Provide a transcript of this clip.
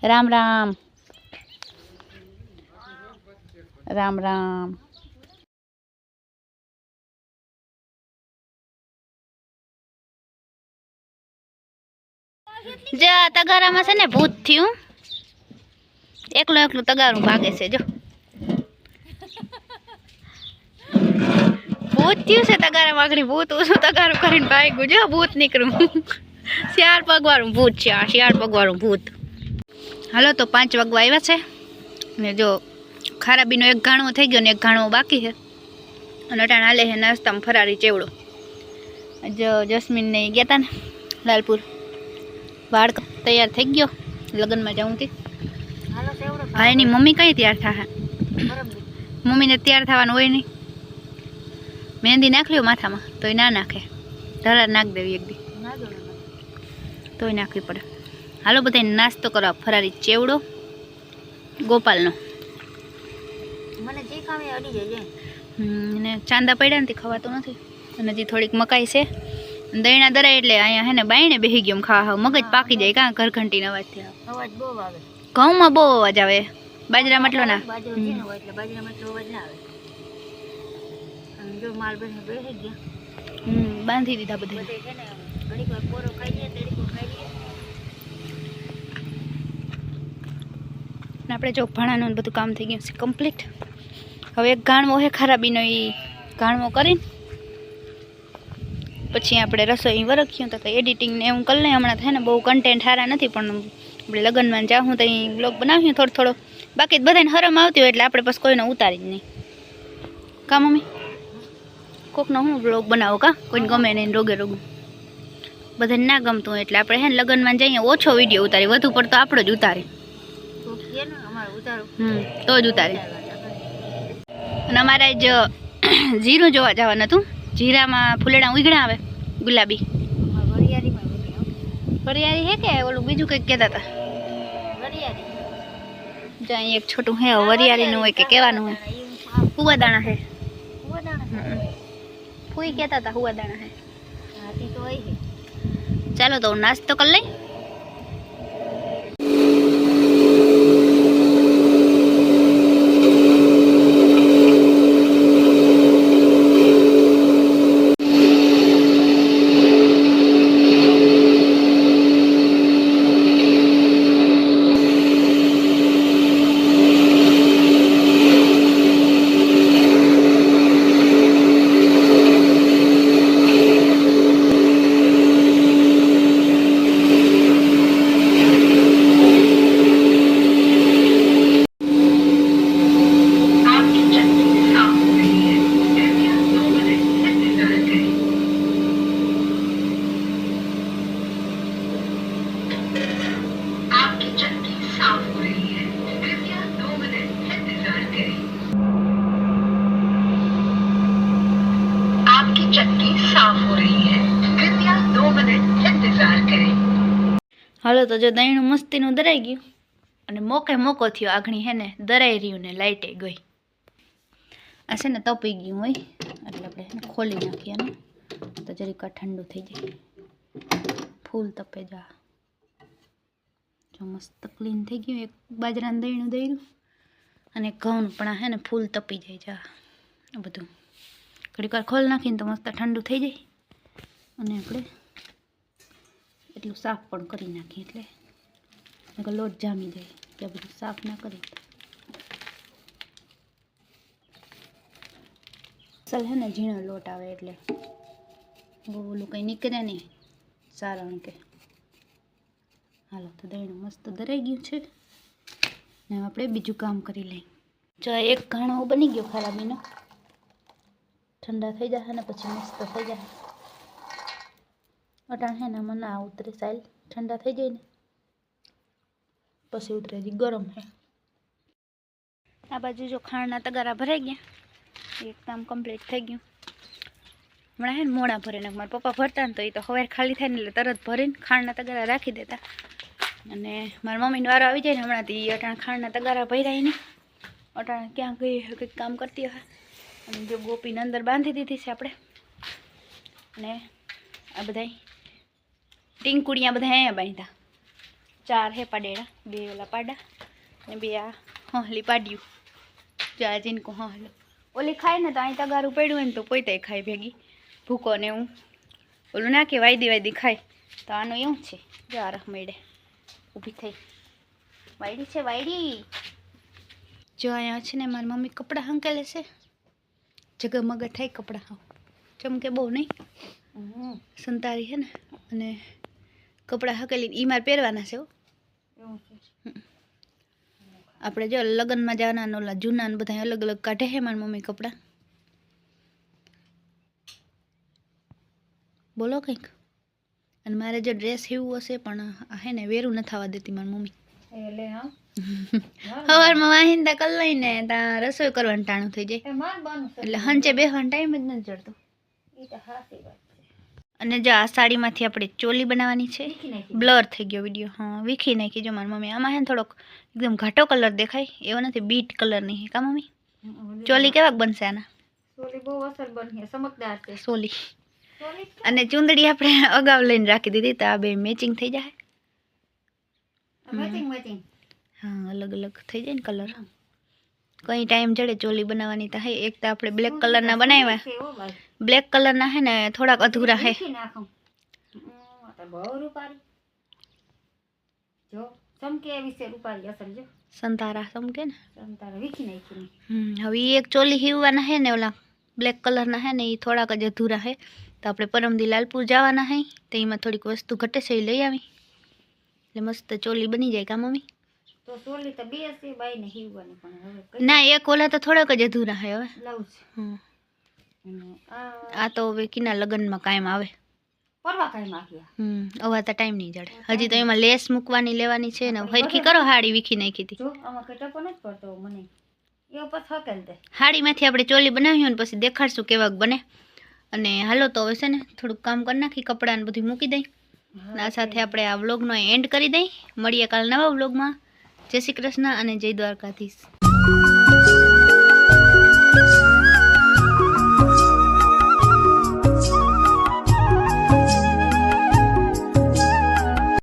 राम राम राम राम। जो तगारा में से ने भूत थी एकलो एकलो तगारू भागे से जो भूत थी से तगारा मागणी भूत उस तगारू करीने भाग्यो जो भूत निकळ्યું शियाळ पगवाळું भूत छे आ शियाळ पगवाळું भूत। हालो तो 5 वागवा आव्या छे ने जो खराबीनो एक घाणो થઈ ગયો ને એક ઘાણો બાકી છે અને અટાણ હાલે છે નાસ્તામાં ફરારી ચેવડો। जो जस्मीन ने ગયા તા ને લાલપુર વાળ तैयार થઈ ગયો લગન માં જાઉં તી ભાઈ ની મમ્મી કઈ તૈયાર થા હે મમ્મી ને તૈયાર થવાનું હોય નહીં मेहंदी नाख लो माथा में तो ना नाखे धरा नाख देवी एक दी तो नाखवी पड़े। हालो बधाई नास्तो करो फरारी चेवड़ो गोपाल नो मने जे खावे अडी जाय ने चांदा पड्या ने खवातो नथी अने जी थोड़ीक मकाई छे दहीना दराय એટલે આયા હે ને બાયણે બેહી ગયો ખાવા મગજ પાકી જાય કા ઘરઘંટીનો અવાજ થી અવાજ બહુ આવે ઘઉંમાં બહુ અવાજ આવે બાજરા માટલો ના બાજરો છે ને એટલે બાજરા માટલો અવાજ ના આવે जो माल बने बेही गया बांधी दीधा बधे बधे छे ने घड़ी पर पोरो खाई લે તેડી કો ખાઈ લે ને આપણે જો ભણાનું બધું કામ થઈ ગયું છે કમ્પ્લીટ। હવે એક ગાણવો હે ખરાબીનો ઈ ગાણવો કરીને પછી આપણે રસોઈ વરખ્યું તો એડિટિંગ ને એવું કરી લે હમણાં થાય ને બહુ કન્ટેન્ટ સારા નથી પણ આપણે લગનમાં જાઉં તો ઈ બ્લોગ બનાવ્યું થોડો થોડો બાકી બધાને હરમ આવતી હોય એટલે આપણે બસ કોઈનો ઉતારી જ નહીં કા મમ્મી कोक ना हूँ ब्लॉग बनाओ का कोई गमे नहीं रोगे रोगू बधाने ना गमतुं एटले आपणे है लगन में जाइए ओछो विडियो उतारी वधु पर तो आपणो ज उतारी तो ज उतारी अने अमारे ज जीरो जोवा जवानुं हतुं जीरा में फूलेड़ा उगड़ा आवे गुलाबी वरियारी है के ओलू बीजू कंईक कहेता हता वरियारी एक छोटू है वरियारी नुं होय के कहेवानुं है हुवादाणा है कोई कहता था हुआ दाना है हाथी तो वही है। चलो तो नाश्तो कर ले। हालो तो जो दहीणुं मस्तीनुं दराई गयुं अने मोके मोको थयो आगणी है ने दराई रह्युं ने लाइटे गई आ छे ने तपी गयुं होय એટલે આપણે खोली नाखीए ने तो जरीक ठंडू थई जाय फूल तपे जा जो मस्त क्लीन थई गयुं एक बाજરાનું દહીણું દઈરું અને ઘઉંનું પણ है ने फूल तपी जाय जा आ બધું ઘડીક વાર ખોલ નાખીને તો મસ્ત ठंडू थई जाय અને આપણે એટલું સાફ પણ કરી નાખીએ એટલે નકર લોટ જામી જાય એટલે બધું સાફ ના કરી અસલ હે ને ઝીણો લોટ આવે એટલે બહુ ઓલું કંઈ નીકળે નહીં સારણ કે હાલો તો દહીંનું મસ્ત દરાઈ ગયું છે ને આપણે બીજું કામ કરી લઈએ। જો એક ઘાણો બની ગયો ખરાબીનો ઠંડા થઈ જશે ને પછી મસ્ત થઈ જશે अटाण है ना मना उतरे साइल ठंडा थी जाए पछी उतरे जी गरम है। आ बाजू जो खाणना तगारा भराई गया एक काम कम्प्लीट थी गयु हमणा है मोड़ा भरे ने मारा पप्पा भरता तो ये तो हवार खाली थाय ने तरत भरीने खाणना तगारा राखी देता अने मारी मम्मीने वारो आवी जाय ने हमणांथी अटाण खाणना तगारा भर्या नहीं अटाण क्या गई कंईक काम करती है अने जो गोपीने अंदर बांधी दीधी छे आपणे अने आ बधाय टींकुड़िया बधा अहींया बांध्या 4 હે પાડેડા, 2 ઓલા પાડા ને 2 આ હોહલી પાડ્યું. જો આ જીનકો હોહલો ઓલી ખાય ને તો અહીં તગારું પડ્યું હોય ને તો પોતે ખાય ભેગી ભૂકો ને હું ઓલું નાખે વાયદી ખાય. તો આનું એવું છે. જો આ રખ મેળે ઊભી થઈ વાયડી છે વાયડી. જો અહીંયા છે ને મારી મમ્મી કપડાં હંકેલે છે. જગમગ થાય કપડાં હાવ ચમકે બહુ નહીં સંતારી છે ને અને કપડાં હકેલી એ મારે પહેરવાના છે. આપણે જો લગ્નમાં જવાના ઓલા જૂના ને બધા અલગ અલગ કાઢે છે મારી મમ્મી કપડાં. બોલો કંઈક. અને મારે જો ડ્રેસ સીવવું હશે પણ હે ને વેરું ન થવા દેતી મારી મમ્મી. સવારમાં વાહિંદા કરી લઈને ત્યાં રસોઈ કરવાનું ટાણું થઈ જાય એટલે હંચે બેસવાનો ટાઈમ જ નથી જડતો. અને જો આ સાડીમાંથી આપણે ચોલી બનાવવાની છે. બ્લર થઈ ગયો વિડીયો. હા વીખી નાખી જો મારી મમ્મી. આમાં હે ને થોડોક એકદમ ઘાટો કલર દેખાય એવો નથી, બીટ કલરની હે કા મમ્મી? ચોલી કેવાક બનશે આના? સોલી બહુ અસર બની સમકદાર છે સોલી. અને ચુંદડી આપણે અગાઉ લઈને રાખી દીધી તો આ બે મેચિંગ થઈ જાય. મેચિંગ હા અલગ અલગ થઈ જાય ને કલર. કઈ ટાઈમ જડે ચોલી બનાવવાની તો હે. એક તો આપણે બ્લેક કલરના બનાવ્યા, બ્લેક કલરના હે ને થોડાક અધૂરા હે. બહુ રૂપારી જો ચમકે વિશે રૂપારી અસર જો સંતારા ચમકે ને સંતારા વીખી નાખી. હવે ઈ એક ચોલી હીવવાના હે ને ઓલા બ્લેક કલરના હે ને એ થોડાક જ અધૂરા હે. તો આપણે પરમદી લાલપુર જવાના હે તો એમાં થોડીક વસ્તુ ઘટે છે એ લઈ આવી એટલે મસ્ત ચોલી બની જાય કા મમ્મી? તો ચોલી તો બે છે બાઈ ને હીવવાની પણ હવે ના એક ઓલા તો થોડાક જ અધૂરા હે હવે. બ્લાઉઝ આ તો હવે કિના લગ્નમાં કાયમ આવે. પરવા કાઈ માખ્યા હવે તો ટાઈમ નહીં જડે. હજી તો એમાં લેસ મૂકવાની લેવાની છે ને હરખી કરો. હાડી વીખી નાખી હતી જો આમાં કઈ ટકો નથી પડતો મને એ પર થકેલ દે. હાડીમાંથી આપણે ચોલી બનાવ્યું ને પછી દેખાડશું કેવાક બને. અને હાલો તો હવે છે ને થોડુંક કામ કરી નાખી, કપડાં ને બધું મૂકી દઈ. આ સાથે આપણે આ વ્લોગનો એન્ડ કરી દઈ. મળીએ કાલ નવા વ્લોગમાં. જય શ્રી કૃષ્ણ અને જય દ્વારકાધીશ.